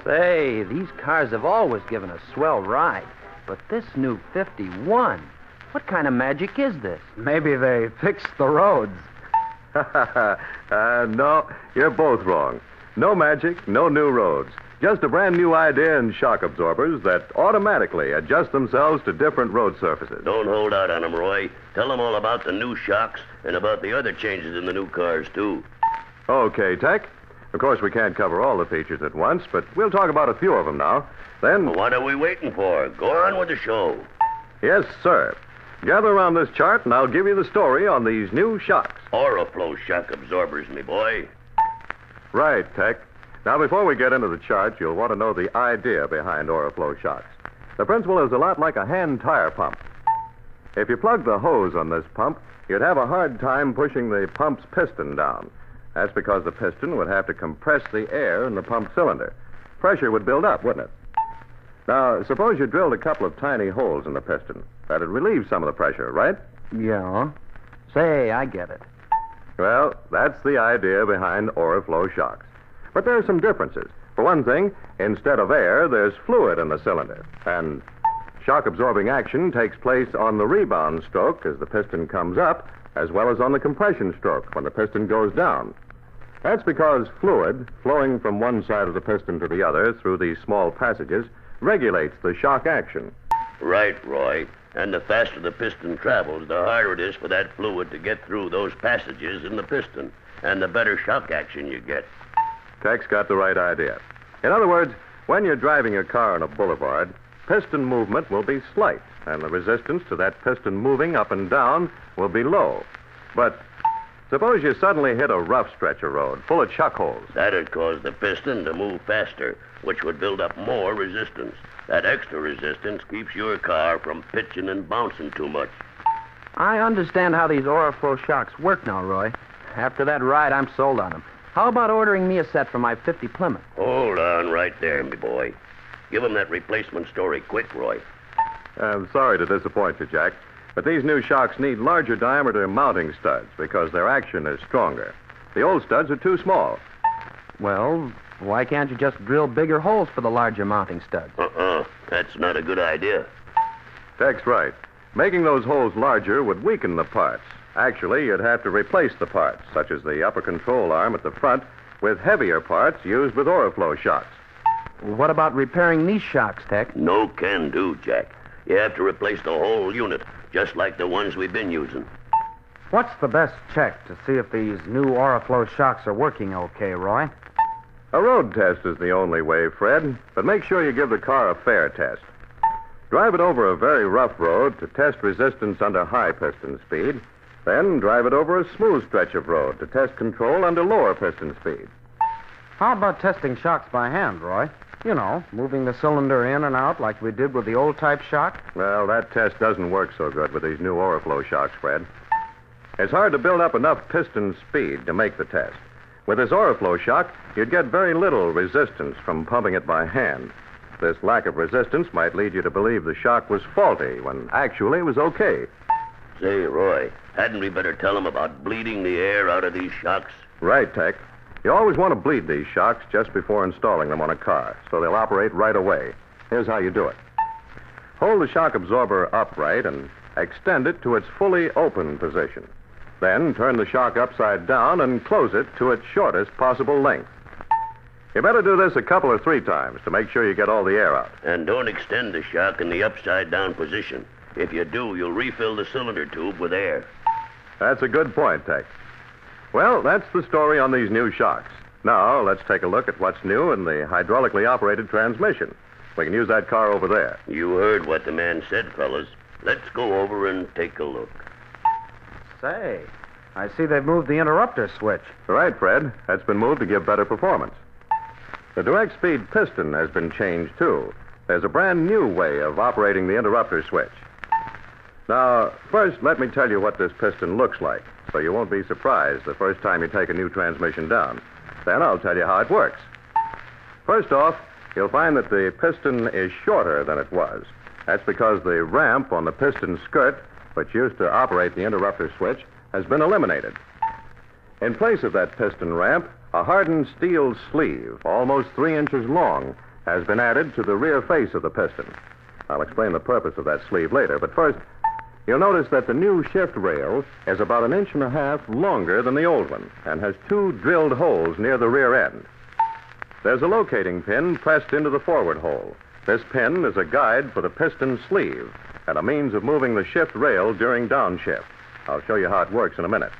Say, these cars have always given a swell ride. But this new 51, what kind of magic is this? Maybe they fixed the roads. No, you're both wrong. No magic, no new roads. Just a brand new idea in shock absorbers that automatically adjust themselves to different road surfaces. Don't hold out on them, Roy. Tell them all about the new shocks and about the other changes in the new cars, too. Okay, Tech. Of course, we can't cover all the features at once, but we'll talk about a few of them now. Then... What are we waiting for? Go on with the show. Yes, sir. Gather around this chart, and I'll give you the story on these new shocks. Oriflow shock absorbers, me boy. Right, Tech. Now, before we get into the chart, you'll want to know the idea behind Oriflow shocks. The principle is a lot like a hand tire pump. If you plug the hose on this pump, you'd have a hard time pushing the pump's piston down. That's because the piston would have to compress the air in the pump cylinder. Pressure would build up, wouldn't it? Now, suppose you drilled a couple of tiny holes in the piston. That'd relieve some of the pressure, right? Yeah. Say, I get it. Well, that's the idea behind Oriflow shocks. But there are some differences. For one thing, instead of air, there's fluid in the cylinder. And shock-absorbing action takes place on the rebound stroke as the piston comes up, as well as on the compression stroke when the piston goes down. That's because fluid, flowing from one side of the piston to the other through these small passages, regulates the shock action. Right, Roy. And the faster the piston travels, the harder it is for that fluid to get through those passages in the piston, and the better shock action you get. Tech's got the right idea. In other words, when you're driving your car on a boulevard, piston movement will be slight, and the resistance to that piston moving up and down will be low. But suppose you suddenly hit a rough stretch of road full of chuck holes. That'd cause the piston to move faster, which would build up more resistance. That extra resistance keeps your car from pitching and bouncing too much. I understand how these Oriflow shocks work now, Roy. After that ride, I'm sold on them. How about ordering me a set for my 50 Plymouth? Hold on right there, me boy. Give him that replacement story quick, Roy. I'm sorry to disappoint you, Jack, but these new shocks need larger diameter mounting studs because their action is stronger. The old studs are too small. Well, why can't you just drill bigger holes for the larger mounting studs? That's not a good idea. Tech's right. Making those holes larger would weaken the parts. Actually, you'd have to replace the parts, such as the upper control arm at the front, with heavier parts used with Oriflow shocks. What about repairing these shocks, Tech? No can do, Jack. You have to replace the whole unit, just like the ones we've been using. What's the best check to see if these new Oriflow shocks are working okay, Roy? A road test is the only way, Fred, but make sure you give the car a fair test. Drive it over a very rough road to test resistance under high piston speed. Then drive it over a smooth stretch of road to test control under lower piston speed. How about testing shocks by hand, Roy? You know, moving the cylinder in and out like we did with the old type shock? Well, that test doesn't work so good with these new Oriflow shocks, Fred. It's hard to build up enough piston speed to make the test. With this Oriflow shock, you'd get very little resistance from pumping it by hand. This lack of resistance might lead you to believe the shock was faulty when actually it was okay. Say, Roy, hadn't we better tell him about bleeding the air out of these shocks? Right, Tech. You always want to bleed these shocks just before installing them on a car, so they'll operate right away. Here's how you do it. Hold the shock absorber upright and extend it to its fully open position. Then turn the shock upside down and close it to its shortest possible length. You better do this a couple or 3 times to make sure you get all the air out. And don't extend the shock in the upside-down position. If you do, you'll refill the cylinder tube with air. That's a good point, Tech. Well, that's the story on these new shocks. Now, let's take a look at what's new in the hydraulically operated transmission. We can use that car over there. You heard what the man said, fellas. Let's go over and take a look. Say, I see they've moved the interrupter switch. Right, Fred. That's been moved to give better performance. The direct speed piston has been changed, too. There's a brand new way of operating the interrupter switch. Now, first, let me tell you what this piston looks like, so you won't be surprised the first time you take a new transmission down. Then I'll tell you how it works. First off, you'll find that the piston is shorter than it was. That's because the ramp on the piston skirt, which used to operate the interrupter switch, has been eliminated. In place of that piston ramp, a hardened steel sleeve, almost 3 inches long, has been added to the rear face of the piston. I'll explain the purpose of that sleeve later, but first, you'll notice that the new shift rail is about 1.5 inches longer than the old one and has 2 drilled holes near the rear end. There's a locating pin pressed into the forward hole. This pin is a guide for the piston sleeve and a means of moving the shift rail during downshift. I'll show you how it works in a minute.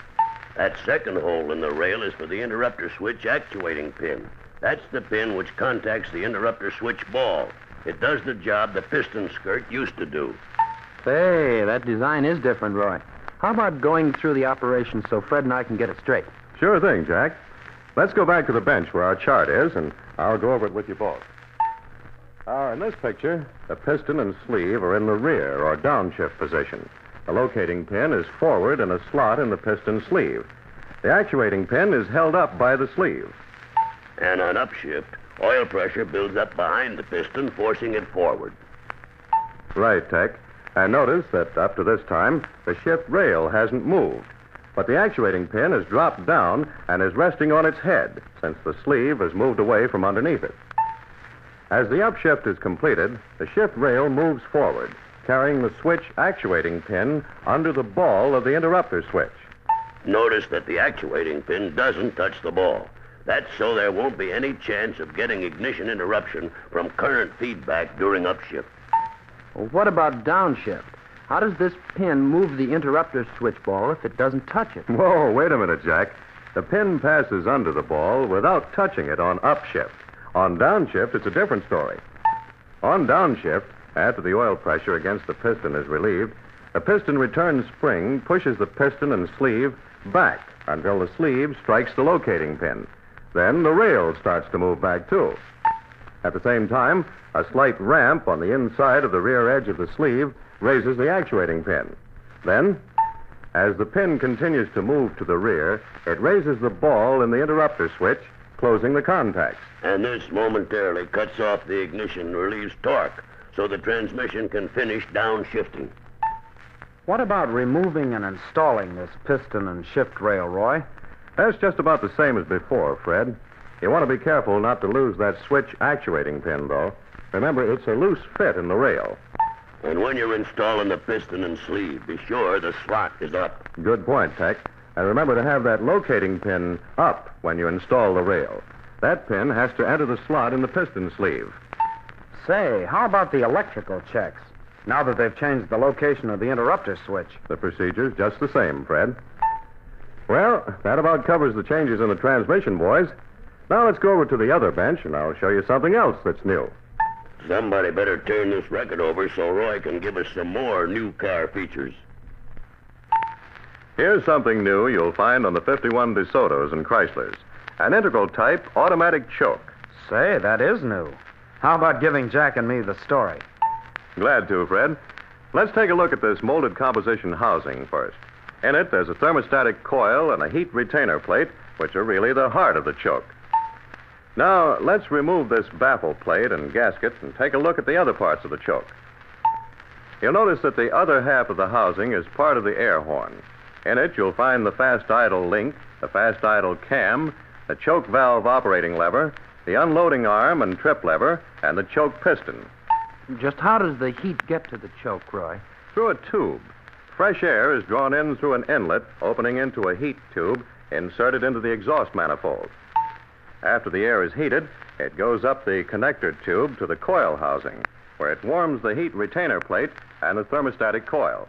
That second hole in the rail is for the interrupter switch actuating pin. That's the pin which contacts the interrupter switch ball. It does the job the piston skirt used to do. Say, that design is different, Roy. How about going through the operation so Fred and I can get it straight? Sure thing, Jack. Let's go back to the bench where our chart is, and I'll go over it with you both. In this picture, the piston and sleeve are in the rear or downshift position. The locating pin is forward in a slot in the piston sleeve. The actuating pin is held up by the sleeve. And on upshift, oil pressure builds up behind the piston, forcing it forward. Right, Tech. And notice that up to this time, the shift rail hasn't moved. But the actuating pin has dropped down and is resting on its head, since the sleeve has moved away from underneath it. As the upshift is completed, the shift rail moves forward, carrying the switch actuating pin under the ball of the interrupter switch. Notice that the actuating pin doesn't touch the ball. That's so there won't be any chance of getting ignition interruption from current feedback during upshift. Well, what about downshift? How does this pin move the interrupter switch ball if it doesn't touch it? Whoa, wait a minute, Jack. The pin passes under the ball without touching it on upshift. On downshift, it's a different story. On downshift, after the oil pressure against the piston is relieved, the piston return spring pushes the piston and sleeve back until the sleeve strikes the locating pin. Then the rail starts to move back, too. At the same time, a slight ramp on the inside of the rear edge of the sleeve raises the actuating pin. Then, as the pin continues to move to the rear, it raises the ball in the interrupter switch, closing the contacts. And this momentarily cuts off the ignition and relieves torque, so the transmission can finish downshifting. What about removing and installing this piston and shift rail, Roy? That's just about the same as before, Fred. You want to be careful not to lose that switch actuating pin, though. Remember, it's a loose fit in the rail. And when you're installing the piston and sleeve, be sure the slot is up. Good point, Tech. And remember to have that locating pin up when you install the rail. That pin has to enter the slot in the piston sleeve. Say, how about the electrical checks? Now that they've changed the location of the interrupter switch. The procedure's just the same, Fred. Well, that about covers the changes in the transmission, boys. Now let's go over to the other bench, and I'll show you something else that's new. Somebody better turn this record over so Roy can give us some more new car features. Here's something new you'll find on the 51 DeSotos and Chryslers. An integral type automatic choke. Say, that is new. How about giving Jack and me the story? Glad to, Fred. Let's take a look at this molded composition housing first. In it, there's a thermostatic coil and a heat retainer plate, which are really the heart of the choke. Now, let's remove this baffle plate and gasket and take a look at the other parts of the choke. You'll notice that the other half of the housing is part of the air horn. In it, you'll find the fast idle link, the fast idle cam, the choke valve operating lever, the unloading arm and trip lever, and the choke piston. Just how does the heat get to the choke, Roy? Through a tube. Fresh air is drawn in through an inlet opening into a heat tube inserted into the exhaust manifold. After the air is heated, it goes up the connector tube to the coil housing, where it warms the heat retainer plate and the thermostatic coil.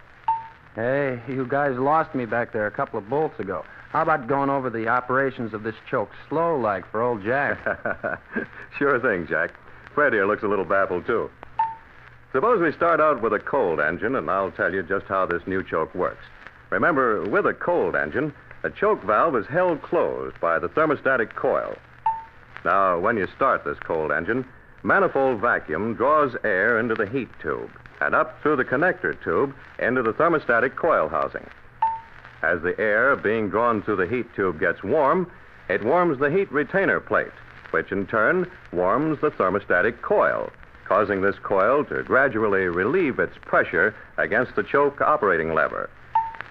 Hey, you guys lost me back there a couple of bolts ago. How about going over the operations of this choke slow-like for old Jack? Sure thing, Jack. Fred here looks a little baffled, too. Suppose we start out with a cold engine, and I'll tell you just how this new choke works. Remember, with a cold engine, the choke valve is held closed by the thermostatic coil. Now, when you start this cold engine, manifold vacuum draws air into the heat tube and up through the connector tube into the thermostatic coil housing. As the air being drawn through the heat tube gets warm, it warms the heat retainer plate, which in turn warms the thermostatic coil, causing this coil to gradually relieve its pressure against the choke operating lever.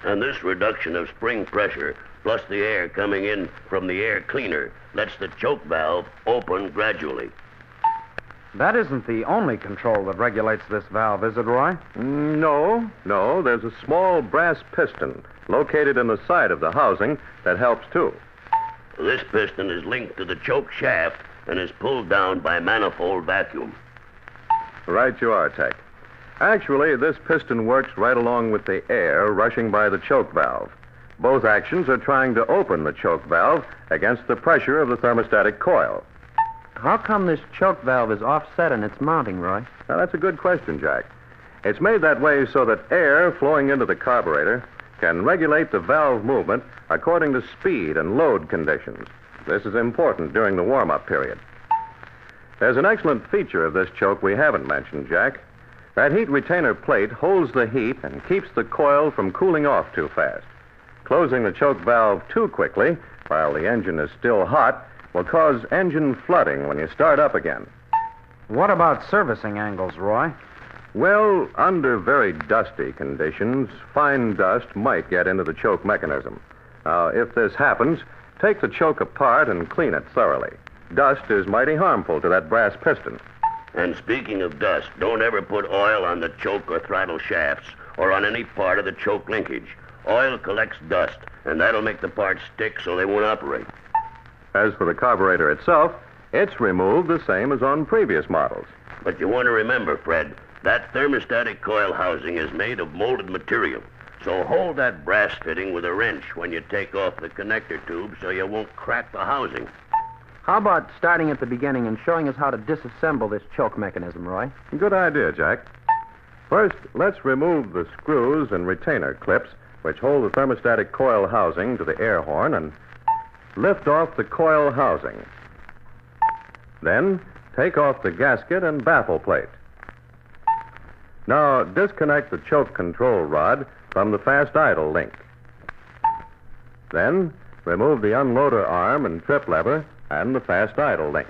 And this reduction of spring pressure, plus the air coming in from the air cleaner, lets the choke valve open gradually. That isn't the only control that regulates this valve, is it, Roy? No. There's a small brass piston located in the side of the housing that helps, too. This piston is linked to the choke shaft and is pulled down by manifold vacuum. Right you are, Tech. Actually, this piston works right along with the air rushing by the choke valve. Both actions are trying to open the choke valve against the pressure of the thermostatic coil. How come this choke valve is offset in its mounting, Roy? Now, that's a good question, Jack. It's made that way so that air flowing into the carburetor can regulate the valve movement according to speed and load conditions. This is important during the warm-up period. There's an excellent feature of this choke we haven't mentioned, Jack. That heat retainer plate holds the heat and keeps the coil from cooling off too fast. Closing the choke valve too quickly while the engine is still hot will cause engine flooding when you start up again. What about servicing angles, Roy? Well, under very dusty conditions, fine dust might get into the choke mechanism. Now, if this happens, take the choke apart and clean it thoroughly. Dust is mighty harmful to that brass piston. And speaking of dust, don't ever put oil on the choke or throttle shafts or on any part of the choke linkage. Oil collects dust, and that'll make the parts stick so they won't operate. As for the carburetor itself, it's removed the same as on previous models. But you want to remember, Fred, that thermostatic coil housing is made of molded material. So hold that brass fitting with a wrench when you take off the connector tube so you won't crack the housing. How about starting at the beginning and showing us how to disassemble this choke mechanism, Roy? Good idea, Jack. First, let's remove the screws and retainer clips which hold the thermostatic coil housing to the air horn and lift off the coil housing. Then, take off the gasket and baffle plate. Now, disconnect the choke control rod from the fast idle link. Then, remove the unloader arm and trip lever and the fast idle link.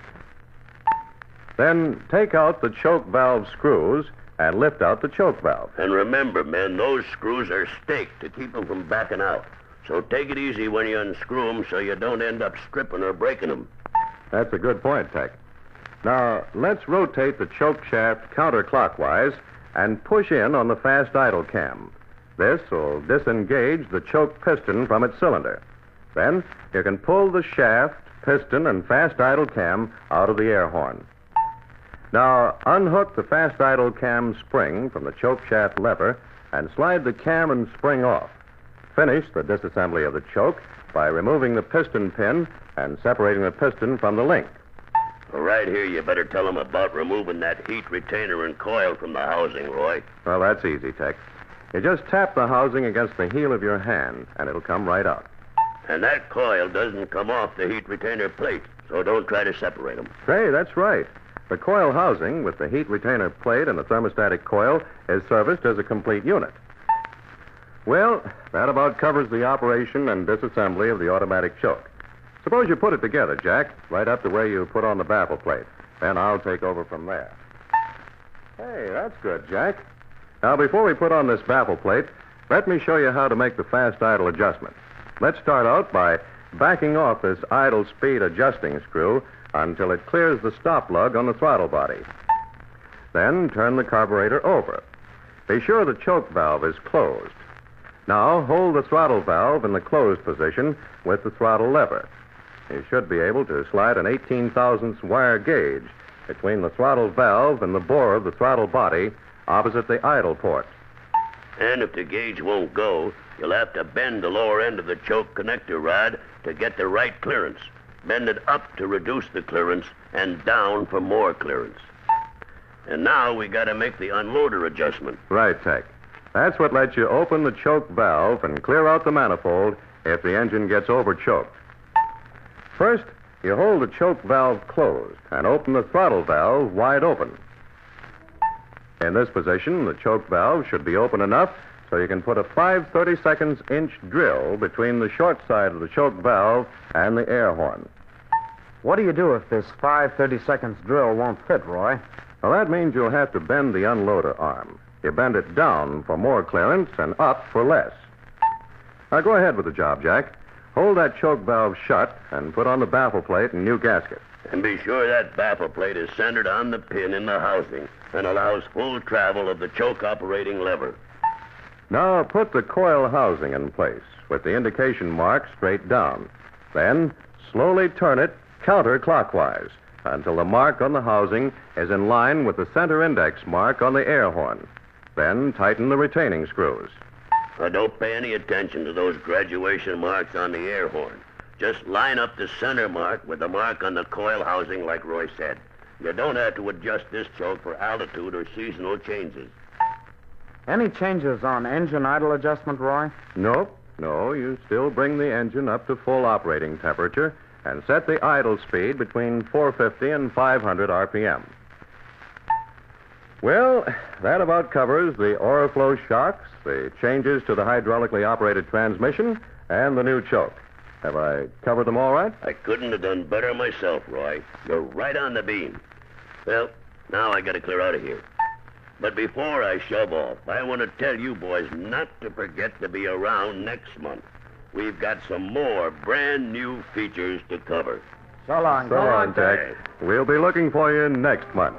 Then, take out the choke valve screws and lift out the choke valve. And remember, men, those screws are staked to keep them from backing out. So take it easy when you unscrew them so you don't end up stripping or breaking them. That's a good point, Tech. Now, let's rotate the choke shaft counterclockwise and push in on the fast idle cam. This will disengage the choke piston from its cylinder. Then you can pull the shaft, piston, and fast idle cam out of the air horn. Now, unhook the fast idle cam spring from the choke shaft lever and slide the cam and spring off. Finish the disassembly of the choke by removing the piston pin and separating the piston from the link. Well, right here, you better tell them about removing that heat retainer and coil from the housing, Roy. Well, that's easy, Tech. You just tap the housing against the heel of your hand, and it'll come right out. And that coil doesn't come off the heat retainer plate, so don't try to separate them. Hey, that's right. The coil housing with the heat retainer plate and the thermostatic coil is serviced as a complete unit. Well, that about covers the operation and disassembly of the automatic choke. Suppose you put it together, Jack, right up to where you put on the baffle plate. Then I'll take over from there. Hey, that's good, Jack. Now, before we put on this baffle plate, let me show you how to make the fast idle adjustment. Let's start out by backing off this idle speed adjusting screw until it clears the stop lug on the throttle body. Then turn the carburetor over. Be sure the choke valve is closed. Now hold the throttle valve in the closed position with the throttle lever. You should be able to slide an 18,000ths wire gauge between the throttle valve and the bore of the throttle body opposite the idle port. And if the gauge won't go, you'll have to bend the lower end of the choke connector rod to get the right clearance. Bend it up to reduce the clearance and down for more clearance. And now we got to make the unloader adjustment. Right, Tech. That's what lets you open the choke valve and clear out the manifold if the engine gets over-choked. First, you hold the choke valve closed and open the throttle valve wide open. In this position, the choke valve should be open enough so you can put a 5/32 inch drill between the short side of the choke valve and the air horn. What do you do if this 5/32 drill won't fit, Roy? Well, that means you'll have to bend the unloader arm. You bend it down for more clearance and up for less. Now, go ahead with the job, Jack. Hold that choke valve shut and put on the baffle plate and new gasket. And be sure that baffle plate is centered on the pin in the housing and allows full travel of the choke operating lever. Now put the coil housing in place with the indication mark straight down. Then slowly turn it counterclockwise until the mark on the housing is in line with the center index mark on the air horn. Then tighten the retaining screws. Now, don't pay any attention to those graduation marks on the air horn. Just line up the center mark with the mark on the coil housing like Roy said. You don't have to adjust this choke for altitude or seasonal changes. Any changes on engine idle adjustment, Roy? Nope. No, you still bring the engine up to full operating temperature and set the idle speed between 450 and 500 RPM. Well, that about covers the Oriflow shocks, the changes to the hydraulically operated transmission, and the new choke. Have I covered them all right? I couldn't have done better myself, Roy. You're right on the beam. Well, now I gotta clear out of here. But before I shove off, I want to tell you boys not to forget to be around next month. We've got some more brand new features to cover. So long. So long, Tech. We'll be looking for you next month.